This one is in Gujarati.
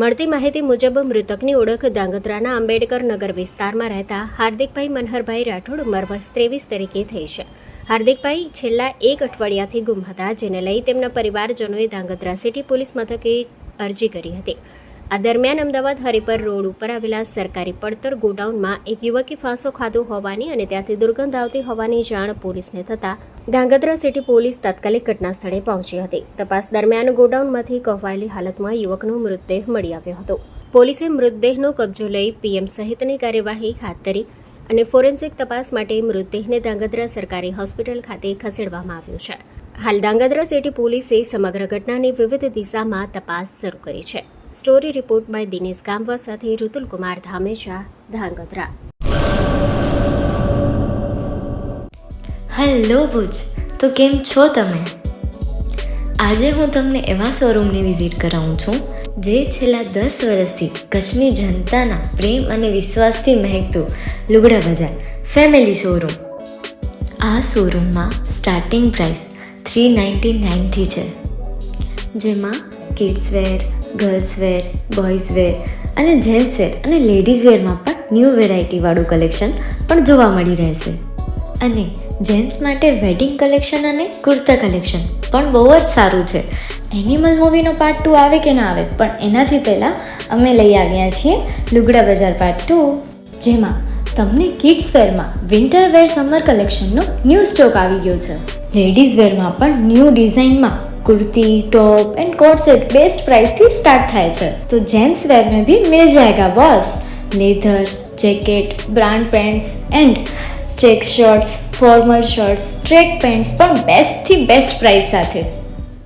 મળતી માહિતી મુજબ મૃતકની ઓળખ ધાંગધ્રાના આંબેડકર નગર વિસ્તારમાં રહેતા હાર્દિકભાઈ મનહરભાઈ રાઠોડ ઉંમર વર્ષ 23 તરીકે થઈ છે. હાર્દિકભાઈ છેલ્લા એક અઠવાડિયાથી ગુમ હતા, જેને લઈ તેમના પરિવારજનોએ ધાંગધ્રા સિટી પોલીસ મથકે અરજી કરી હતી. આ દરમિયાન અમદાવાદ હરિપર રોડ ઉપર આવેલા સરકારી પડતર ગોડાઉનમાં એક યુવકે ફાંસો ખાધો હોવાની અને ત્યાંથી દુર્ગંધ આવતી હોવાની જાણ પોલીસને થતાં ધાંગધ્રા સિટી પોલીસ તાત્કાલિક ઘટના સ્થળે પહોંચી હતી. તપાસ દરમિયાન ગોડાઉનમાંથી કવાયેલી હાલતમાં યુવકનો મૃતદેહ મળી આવ્યો હતો. પોલીસે મૃતદેહનો કબજો લઈ પીએમ સહિતની કાર્યવાહી હાથ ધરી અને ફોરેન્સિક તપાસ માટે મૃતદેહને ધાંગધ્રા સરકારી હોસ્પિટલ ખાતે ખસેડવામાં આવ્યો છે. હાલ ધાંગધ્રા સિટી પોલીસે સમગ્ર ઘટનાની વિવિધ દિશામાં તપાસ શરૂ કરી છે. સ્ટોરી રિપોર્ટ બાય દિનેશ ગામવા સાથે ઋતુલ કુમાર ધામેચા, ધાંગધ્રા. હેલો ભુજ, તો કેમ છો તમે? આજે હું તમને એવા શોરૂમની વિઝિટ કરાવું છું જે છેલ્લા 10 વર્ષથી કચ્છની જનતાના પ્રેમ અને વિશ્વાસથી મહેકતું લુગડા બજાર ફેમિલી શોરૂમ. આ શોરૂમમાં સ્ટાર્ટિંગ પ્રાઇસ 399થી છે, જેમાં kids wear, girls wear, boys wear અને જેન્ટ્સ વેર અને લેડીઝ વેરમાં પણ ન્યૂ વેરાયટીવાળું કલેક્શન પણ જોવા મળી રહેશે. અને જેન્ટ્સ માટે વેડિંગ કલેક્શન અને કુર્તા કલેક્શન પણ બહુ જ સારું છે. એનિમલ મૂવીનો પાર્ટ 2 આવે કે ના આવે, પણ એનાથી પહેલાં અમે લઈ આવ્યા છીએ લુગડા બજાર પાર્ટ 2, જેમાં તમને કિડ્સ વેરમાં વિન્ટર વેર સમર કલેક્શનનો ન્યૂ સ્ટોક આવી ગયો છે. લેડીઝ વેરમાં પણ ન્યૂ ડિઝાઇનમાં kurti, top and coat set best price थी स्टार्ट थाय छे. तो जेंट्स वेर में भी मिल जाएगा boss. Leather, jacket, brand pants and check shirts, formal shirts, track pants पर बेस्ट थी बेस्ट प्राइस साथे.